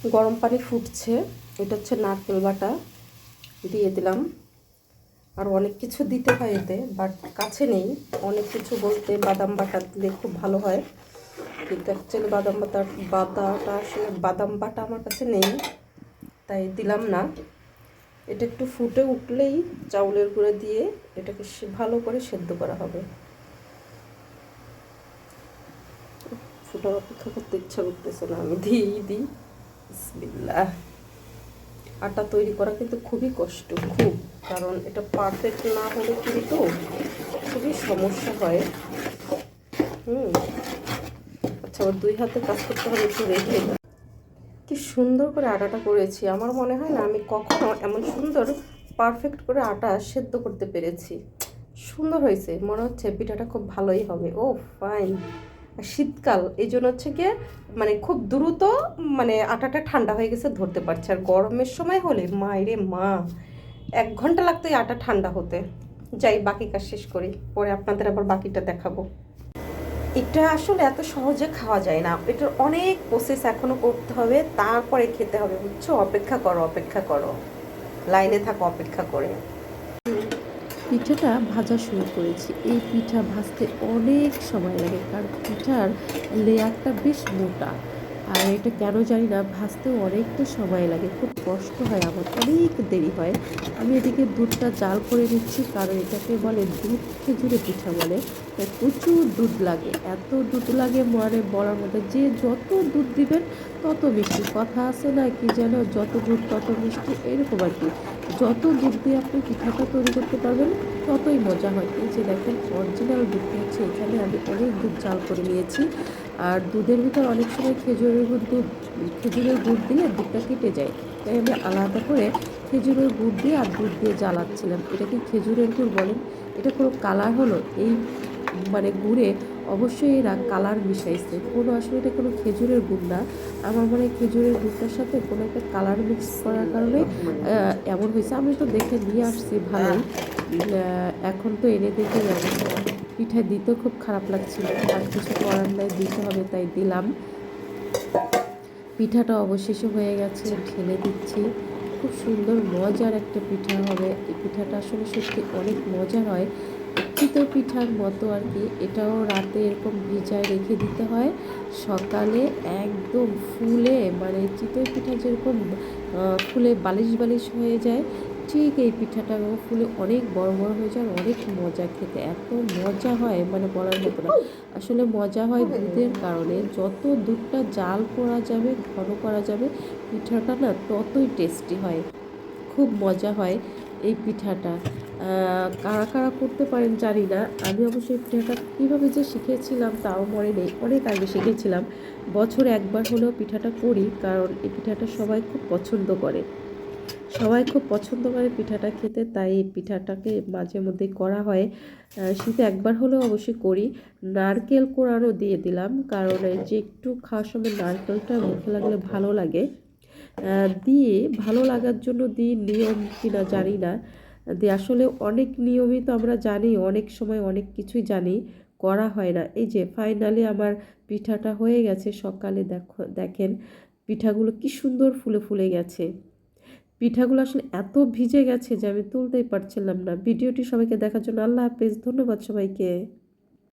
গরম পানি ফুটছে, এটা হচ্ছে নারকেল বাটা দিয়ে দিলাম। আর অনেক কিছু দিতে হয় এতে, বাট কাছে নেই। অনেক কিছু বলতে বাদাম বাটা দিলে খুব ভালো হয়, কিন্তু অ্যাকচুয়ালি বাদাটা আসলে বাদাম বাটা আমার কাছে নেই, তাই দিলাম না। এটা একটু ফুটে উঠলেই চাউলের গুঁড়ো দিয়ে এটাকে ভালো করে সেদ্ধ করা হবে। ফুটার অপেক্ষা করতে ইচ্ছা করতেছে না, আমি দিই বিসমিল্লাহ। আটা তৈরি করা কিন্তু খুবই কষ্ট, খুব, কারণ এটা পারফেক্ট না হলে কিন্তু খুবই সমস্যা হয়। আচ্ছা, ওর 2 হাতে কাজ করতে হবে, একটু রেখে। কি সুন্দর করে আটাটা করেছি, আমার মনে হয় না আমি কখনো এমন সুন্দর পারফেক্ট করে আটা সেদ্ধ করতে পেরেছি। সুন্দর হয়েছে, মনে হচ্ছে পিঠাটা খুব ভালোই হবে। ও ফাইন। শীতকাল এই জন্য হচ্ছে গিয়ে মানে খুব দ্রুত মানে আটাটা ঠান্ডা হয়ে গেছে, ধরতে পারছে। আর গরমের সময় হলে মায়েরে মা 1 ঘন্টা লাগতো এই আটা ঠান্ডা হতে। যাই বাকি কাজ শেষ করি, পরে আপনাদের আবার বাকিটা দেখাবো। এটা আসলে এত সহজে খাওয়া যায় না, এটার অনেক প্রসেস এখনো করতে হবে, তারপরে খেতে হবে, বুঝছো? অপেক্ষা করো, অপেক্ষা করো, লাইনে থাকো অপেক্ষা করে। পিঠাটা ভাজা শুরু করেছি। এই পিঠা ভাজতে অনেক সময় লাগে, কারণ পিঠার লেয়ারটা বেশ মোটা। আর এটা কেন জানি না, ভাজতেও অনেকটা সময় লাগে, খুব কষ্ট হয়, আমার অনেক দেরি হয়। আমি এদিকে দুধটা জাল করে নিচ্ছি, কারণ এটাকে বলে দুধ খেজুরে পিঠা বলে। তাই প্রচুর দুধ লাগে, এত দুধ লাগে মানে বলার মধ্যে, যে যত দুধ দিবেন তত মিষ্টি। কথা আছে না কি যেন, যত দুধ তত মিষ্টি, এরকম আর কি। যত দুধ দিয়ে আপনি পিঠাটা তৈরি করতে পারবেন ততই মজা হয়। এই যে দেখেন, অরিজিনাল দুধটা হচ্ছে এখানে আমি অনেক দুধ জাল করে নিয়েছি। আর দুধের ভিতর অনেক সময় খেজুরের গুড় দিলে দুধটা কেটে যায়, তাই আমি আলাদা করে খেজুরের গুড় দিয়ে আর দুধ দিয়ে জ্বালাচ্ছিলাম। এটাকে খেজুরের গুড় বলেন। এটা কোনো কালার হলো এই মানে গুড়ে অবশ্যই এরা কালার মিশাইছে, কোনো আসলে এটা কোনো খেজুরের গুড় না। আমার মনে হয় খেজুরের গুড়টার সাথে কোনো একটা কালার মিক্স করার কারণে এমন হয়েছে। আমি তো দেখে নিয়ে আসছি ভালোই, এখন তো এনে দেখে অবস্থা, পিঠা দিতেও খুব খারাপ লাগছিল, আর কিছু করার নাই, দিতে হবে তাই দিলাম। পিঠাটা অবশেষে হয়ে গেছে, ঢেলে দিচ্ছি। খুব সুন্দর মজার একটা পিঠা হবে। এই পিঠাটা আসলে সত্যি অনেক মজার হয়, চিতই পিঠার মতো আর কি। এটাও রাতে এরকম ভিজায় রেখে দিতে হয়, সকালে একদম ফুলে মানে চিতই পিঠা যেরকম ফুলে বালিশ বালিশ হয়ে যায়, ঠিক এই পিঠাটাও ফুলে অনেক বড় বড় হয়ে যায়। অনেক মজা খেতে, এত মজা হয় মানে বলার মতো না। আসলে মজা হয় দুধের কারণে, যত দুধটা জাল করা যাবে, ঘন করা যাবে, পিঠাটা না ততই টেস্টি হয়, খুব মজা হয় এই পিঠাটা। কারা কারা করতে পারেন জানি না। আমি অবশ্যই পিঠাটা কীভাবে যে শিখেছিলাম তাও মনে নেই, অনেক আগে শিখেছিলাম। বছরে একবার হলেও পিঠাটা করি, কারণ এই পিঠাটা সবাই খুব পছন্দ করে, সবাই খুব পছন্দ করে পিঠাটা খেতে, তাই এই পিঠাটাকে মাঝে মধ্যেই করা হয়। শীতে একবার হলেও অবশ্যই করি। নারকেল কোড়ানো দিয়ে দিলাম, কারণ যে একটু খাওয়ার সময় নারকেলটা মুখে লাগলে ভালো লাগে, দিয়ে ভালো লাগার জন্য দিই। নিয়ম কিনা জানি না, দিয়ে আসলে অনেক নিয়মই তো আমরা জানি, অনেক সময় অনেক কিছুই জানি, করা হয় না। এই যে ফাইনালি আমার পিঠাটা হয়ে গেছে। সকালে দেখেন পিঠাগুলো কি সুন্দর ফুলে ফুলে গেছে। পিঠাগুলো আসলে এত ভিজে গেছে যে আমি তুলতেই পারছিলাম না। ভিডিওটি সবাইকে দেখার জন্য আল্লাহ হাফেজ, ধন্যবাদ সবাইকে।